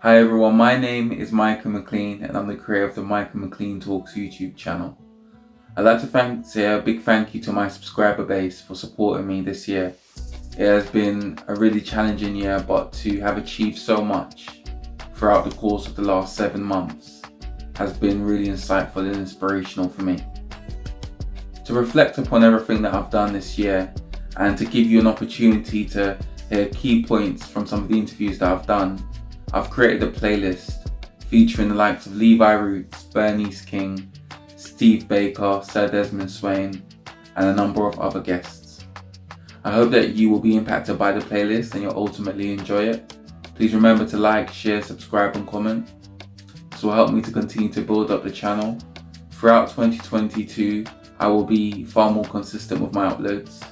Hi everyone, my name is Micah McLean and I'm the creator of the Micah McLean Talks YouTube channel. I'd like to say a big thank you to my subscriber base for supporting me this year. It has been a really challenging year, but to have achieved so much throughout the course of the last 7 months has been really insightful and inspirational for me. To reflect upon everything that I've done this year and to give you an opportunity to hear key points from some of the interviews that I've done, I've created a playlist featuring the likes of Levi Roots, Bernice King, Steve Baker, Sir Desmond Swain, and a number of other guests. I hope that you will be impacted by the playlist and you'll ultimately enjoy it. Please remember to like, share, subscribe and comment. This will help me to continue to build up the channel. Throughout 2022, I will be far more consistent with my uploads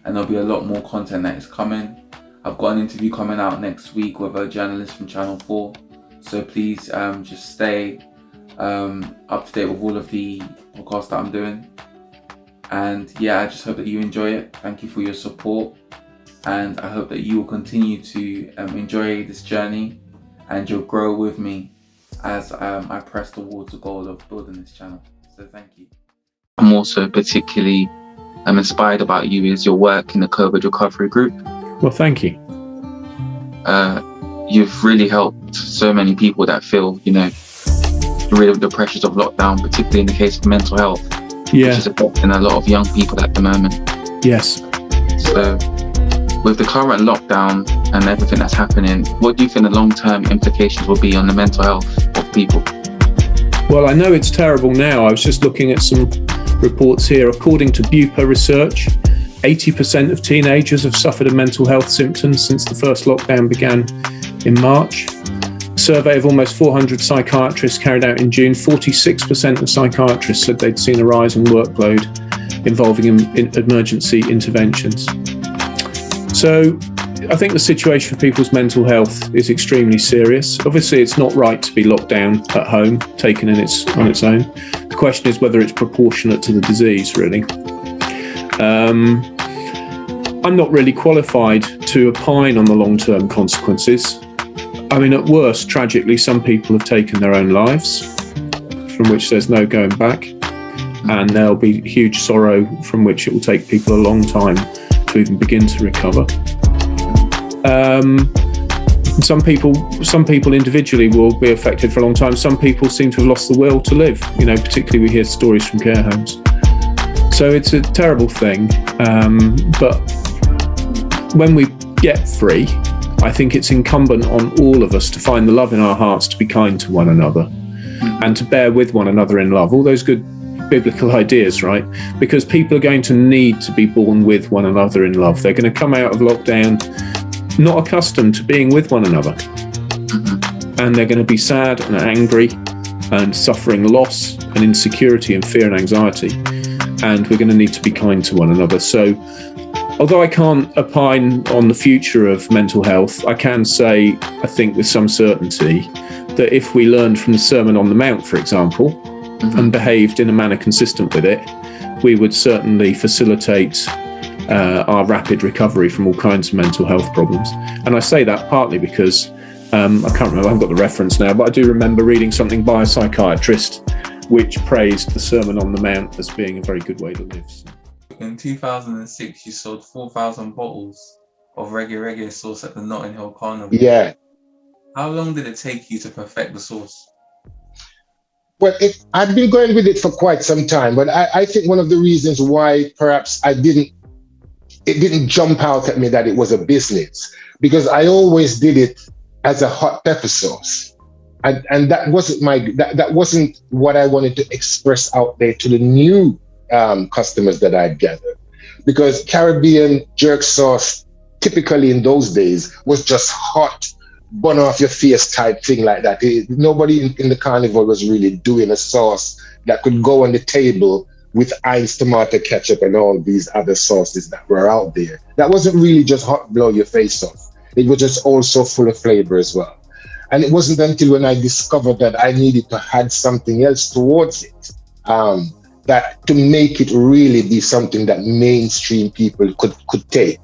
and there'll be a lot more content that is coming. I've got an interview coming out next week with a journalist from Channel 4, so please just stay up to date with all of the podcasts that I'm doing. And yeah, I just hope that you enjoy it. Thank you for your support, and I hope that you will continue to enjoy this journey and you'll grow with me as I press towards the goal of building this channel. So thank you. I'm also particularly inspired about you is your work in the COVID recovery group. Well, thank you. You've really helped so many people that feel, rid of the pressures of lockdown, particularly in the case of mental health, which is affecting a lot of young people at the moment. Yes. So, with the current lockdown and everything that's happening, what do you think the long-term implications will be on the mental health of people? Well, I know it's terrible now. I was just looking at some reports here. According to Bupa research, 80% of teenagers have suffered of mental health symptoms since the first lockdown began in March. A survey of almost 400 psychiatrists carried out in June, 46% of psychiatrists said they'd seen a rise in workload involving emergency interventions. So I think the situation for people's mental health is extremely serious. Obviously, it's not right to be locked down at home, taken on its own. The question is whether it's proportionate to the disease, really. I'm not really qualified to opine on the long-term consequences. I mean, at worst, tragically, some people have taken their own lives, from which there's no going back, and there'll be huge sorrow from which it will take people a long time to even begin to recover. Some people individually will be affected for a long time. Some people seem to have lost the will to live. Particularly we hear stories from care homes. So it's a terrible thing, but when we get free, I think it's incumbent on all of us to find the love in our hearts to be kind to one another and to bear with one another in love. All those good biblical ideas, right? Because people are going to need to be born with one another in love. They're going to come out of lockdown not accustomed to being with one another. And they're going to be sad and angry and suffering loss and insecurity and fear and anxiety. And we're going to need to be kind to one another. So although I can't opine on the future of mental health, I can say, I think with some certainty, that if we learned from the Sermon on the Mount, for example, and behaved in a manner consistent with it, we would certainly facilitate our rapid recovery from all kinds of mental health problems. And I say that partly because, I can't remember, I haven't got the reference now, but I do remember reading something by a psychiatrist which praised the Sermon on the Mount as being a very good way to live. In 2006, you sold 4,000 bottles of reggae sauce at the Notting Hill Carnival. Yeah. How long did it take you to perfect the sauce? Well, I've been going with it for quite some time, but I think one of the reasons why perhaps it didn't jump out at me that it was a business, because I always did it as a hot pepper sauce. And that wasn't that wasn't what I wanted to express out there to the new customers that I'd gathered, because Caribbean jerk sauce typically in those days was just hot, burn off your face type thing like that. Nobody in the carnival was really doing a sauce that could go on the table with Heinz tomato ketchup and all these other sauces that were out there. That wasn't really just hot, blow your face off. It was just also full of flavor as well. And it wasn't until when I discovered that I needed to add something else towards it, that to make it really be something that mainstream people could take.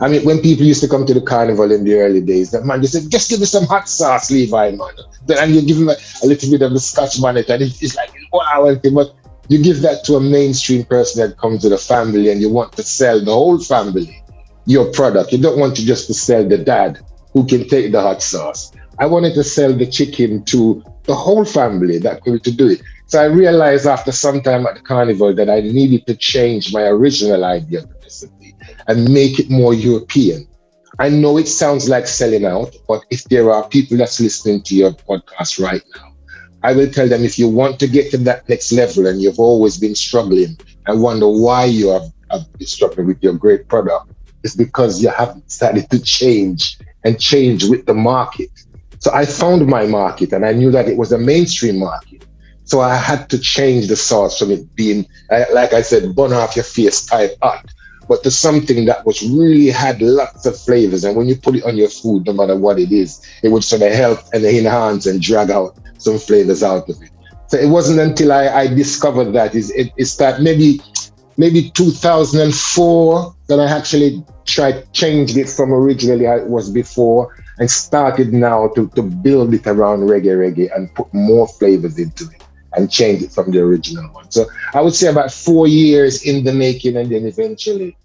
I mean, when people used to come to the carnival in the early days, that man, they said, just give me some hot sauce, Levi, man. And you give him a little bit of the scotch bonnet, and it's like, wow. But you give that to a mainstream person that comes with a family and you want to sell the whole family your product. You don't want to just to sell the dad who can take the hot sauce. I wanted to sell the chicken to the whole family that could to do it. So I realized after some time at the carnival that I needed to change my original idea of the recipe and make it more European. I know it sounds like selling out, but if there are people that's listening to your podcast right now, I will tell them, if you want to get to that next level and you've always been struggling and wonder why you have been struggling with your great product, it's because you haven't started to change with the market. So I found my market and I knew that it was a mainstream market. So I had to change the sauce from it being, like I said, burn off your face type hot, but to something that was really had lots of flavors. And when you put it on your food, no matter what it is, it would sort of help and enhance and drag out some flavors out of it. So it wasn't until I discovered that it's that maybe 2004 that I actually changed it from originally how it was before and started now to build it around reggae and put more flavors into it and change it from the original one. So I would say about 4 years in the making, and then eventually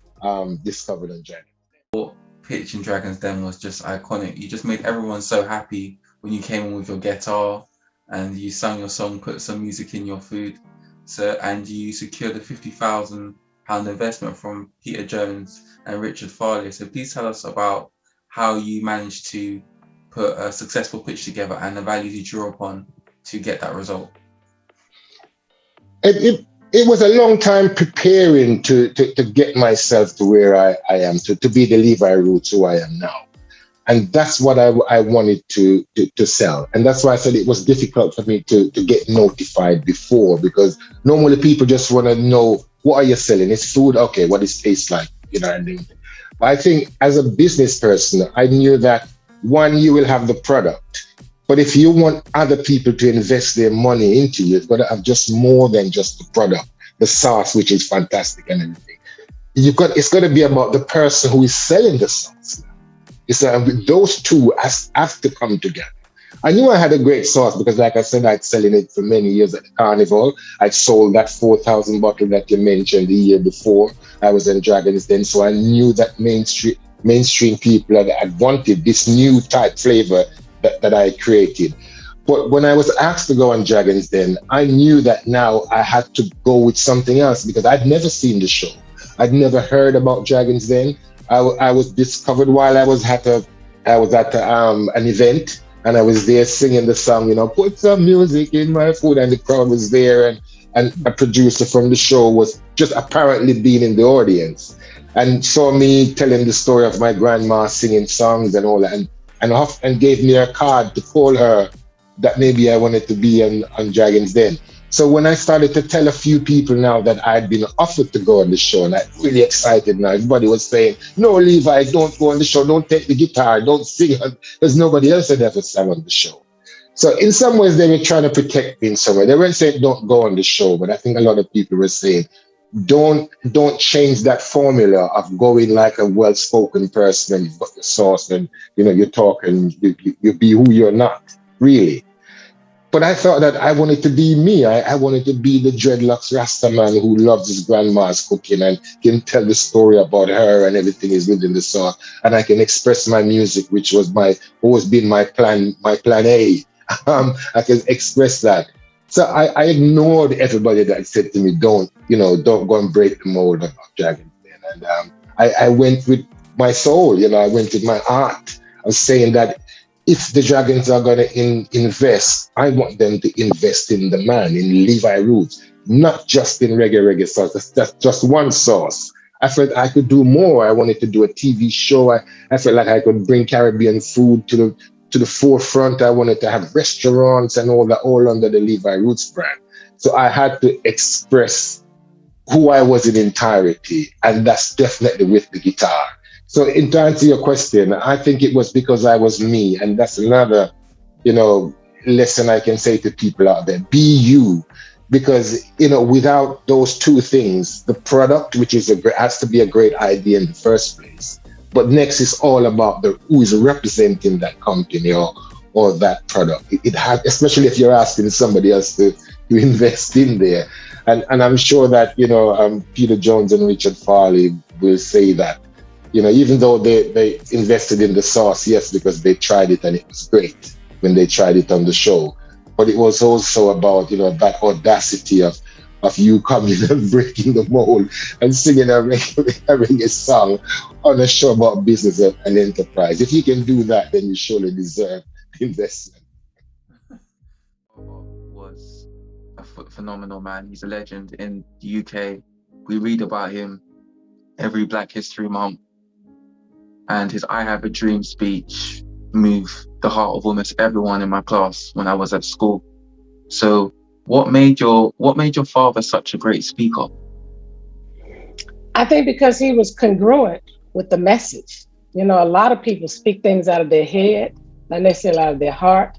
discovered on Dragon. Pitch in Dragon's Den was just iconic. You just made everyone so happy when you came in with your guitar and you sang your song, put some music in your food. So, and you secured a £50,000 investment from Peter Jones and Richard Farley. So please tell us about how you managed to put a successful pitch together and the values you drew upon to get that result. It was a long time preparing to get myself to where I am, to be the Levi Roots who I am now. And that's what I wanted to sell. And that's why I said it was difficult for me to get notified before, because normally people just want to know, what are you selling? It's food? Okay, what does it taste like? You know what I mean? But I think as a business person, I knew that, one, you will have the product. But if you want other people to invest their money into you, you've got to have just more than just the product, the sauce, which is fantastic and everything. It's got to be about the person who is selling the sauce. Those two have to come together. I knew I had a great sauce because, like I said, I'd selling it for many years at the carnival. I'd sold that 4,000 bottle that you mentioned the year before I was in Dragon's Den. So I knew that mainstream people had wanted this new type flavor that I created. But when I was asked to go on Dragon's Den, I knew that now I had to go with something else because I'd never seen the show. I'd never heard about Dragon's Den. I was discovered while I was at an event, and I was there singing the song, put some music in my food, and the crowd was there, and a producer from the show was just apparently being in the audience and saw me telling the story of my grandma singing songs and all that, and gave me a card to call her that maybe I wanted to be on Dragon's Den. So when I started to tell a few people now that I'd been offered to go on the show, and I'm really excited now, everybody was saying, no, Levi, don't go on the show, don't take the guitar, don't sing, because nobody else had ever sang on the show. So in some ways, they were trying to protect me in some way. They weren't saying don't go on the show, but I think a lot of people were saying, don't change that formula of going like a well-spoken person and you've got your sauce and you talk and you be who you're not, really. But I thought that I wanted to be me. I wanted to be the dreadlocks Rasta man who loves his grandma's cooking and can tell the story about her and everything is within the sauce. And I can express my music, which was always been my plan A. I can express that. So I ignored everybody that said to me, don't go and break the mold of Dragon's Den. And I went with my soul, I went with my heart. I was saying that if the Dragons are going to invest, I want them to invest in the man, in Levi Roots, not just in reggae sauce. That's just one sauce. I felt I could do more. I wanted to do a TV show. I felt like I could bring Caribbean food to the forefront. I wanted to have restaurants and all that, all under the Levi Roots brand. So I had to express who I was in entirety, and that's definitely with the guitar. So to answer your question, I think it was because I was me, and that's another, lesson I can say to people out there: be you, because without those two things, the product, which has to be a great idea in the first place, But next is all about the who is representing that company or that product. It has, especially if you're asking somebody else to invest in there. And I'm sure that, Peter Jones and Richard Farley will say that, even though they invested in the sauce, yes, because they tried it and it was great when they tried it on the show. But it was also about, that audacity of you coming and breaking the mold and singing a reggae song on a show about business and enterprise. If you can do that, then you surely deserve investment. Was a phenomenal man. He's a legend in the UK. We read about him every Black History Month. And his I Have a Dream speech moved the heart of almost everyone in my class when I was at school. So what made your father such a great speaker? I think because he was congruent with the message. A lot of people speak things out of their head, not necessarily out of their heart.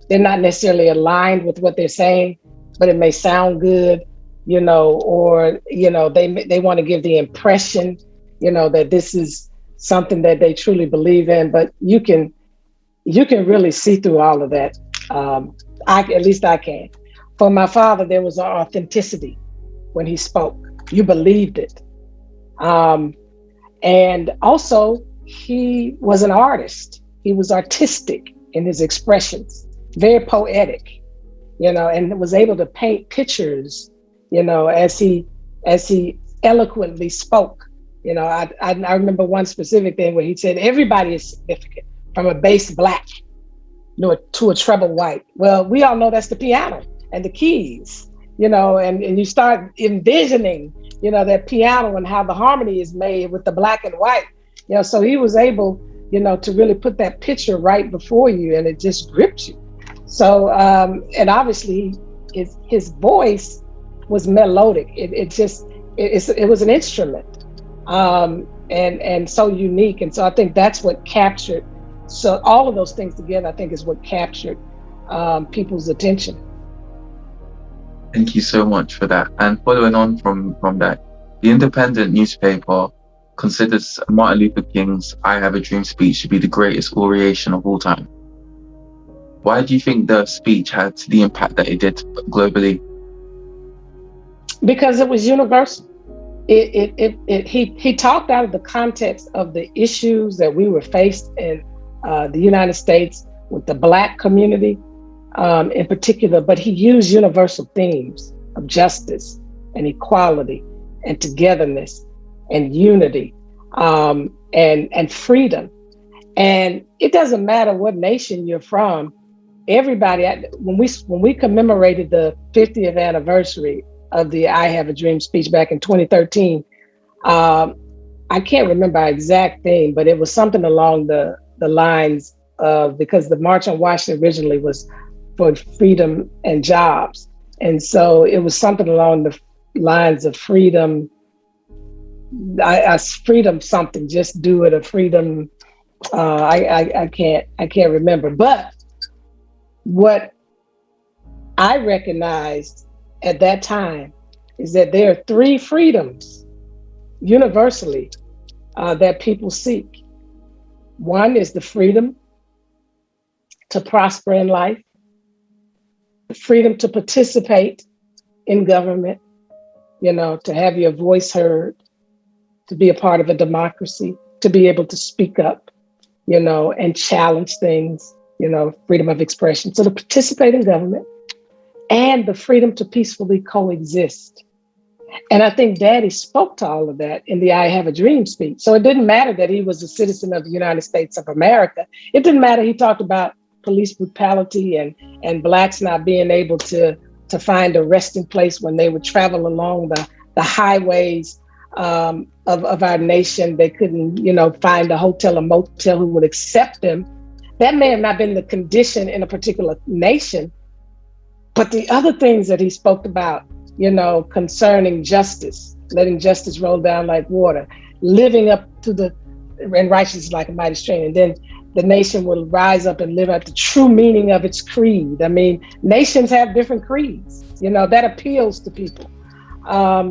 They're not necessarily aligned with what they're saying, but it may sound good, or, they want to give the impression, that this is something that they truly believe in, but you can really see through all of that. At least I can. For my father, there was an authenticity when he spoke. You believed it. And also, he was an artist. He was artistic in his expressions, very poetic, and was able to paint pictures, as he eloquently spoke. I remember one specific thing where he said, everybody is significant, from a bass black to a treble white. Well, we all know that's the piano and the keys, and you start envisioning, that piano and how the harmony is made with the black and white, so he was able, to really put that picture right before you, and it just gripped you. So, and obviously his voice was melodic. It was an instrument, and so unique. And so I think that's what captured. So all of those things together, I think, is what captured people's attention. Thank you so much for that. And following on from that, the Independent newspaper considers Martin Luther King's I Have a Dream speech to be the greatest oration of all time. Why do you think the speech had the impact that it did globally? Because it was universal. He talked out of the context of the issues that we were faced in the United States with the Black community in particular, but he used universal themes of justice and equality and togetherness and unity and freedom. And it doesn't matter what nation you're from. Everybody, when we commemorated the 50th anniversary of the I Have a Dream speech back in 2013, I can't remember our exact theme, but it was something along the lines of, because the March on Washington originally was for freedom and jobs. And so it was something along the lines of freedom, freedom something, just do it, a freedom, I can't remember. But what I recognized at that time is that there are three freedoms universally that people seek. One is the freedom to prosper in life, the freedom to participate in government, to have your voice heard, to be a part of a democracy, to be able to speak up, and challenge things, freedom of expression. So to participate in government, and the freedom to peacefully coexist. And I think Daddy spoke to all of that in the I Have a Dream speech. So it didn't matter that he was a citizen of the United States of America. It didn't matter. He talked about police brutality and Blacks not being able to find a resting place when they would travel along the highways of our nation. They couldn't, find a hotel or motel who would accept them. That may have not been the condition in a particular nation, but the other things that he spoke about, concerning justice, letting justice roll down like water, living up to and righteousness like a mighty stream. And then the nation will rise up and live out the true meaning of its creed. I mean, nations have different creeds, that appeals to people.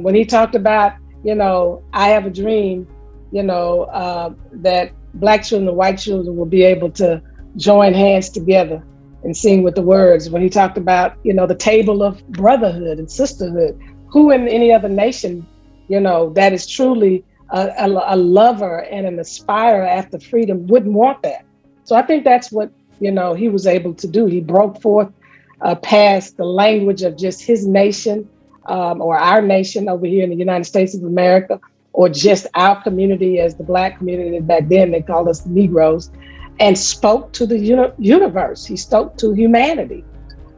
When he talked about, I have a dream, that black children and white children will be able to join hands together and sing with the words. When he talked about, the table of brotherhood and sisterhood, who in any other nation, that is truly a lover and an aspirer after freedom wouldn't want that. So I think that's what, he was able to do. He broke forth past the language of just his nation or our nation over here in the United States of America, or just our community as the black community. Back then they called us Negroes, and spoke to the universe. He spoke to humanity.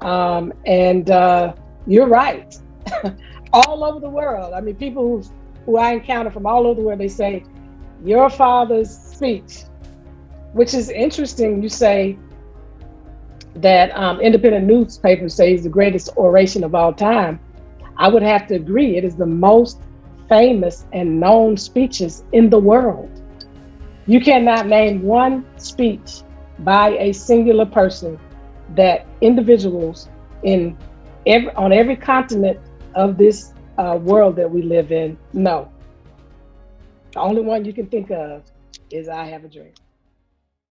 And you're right. All over the world. I mean, people who I encounter from all over the world, they say, your father's speech, which is interesting. You say that independent newspapers say he's the greatest oration of all time. I would have to agree. It is the most famous and known speeches in the world. You cannot name one speech by a singular person that individuals on every continent of this world that we live in know. The only one you can think of is I Have a Dream.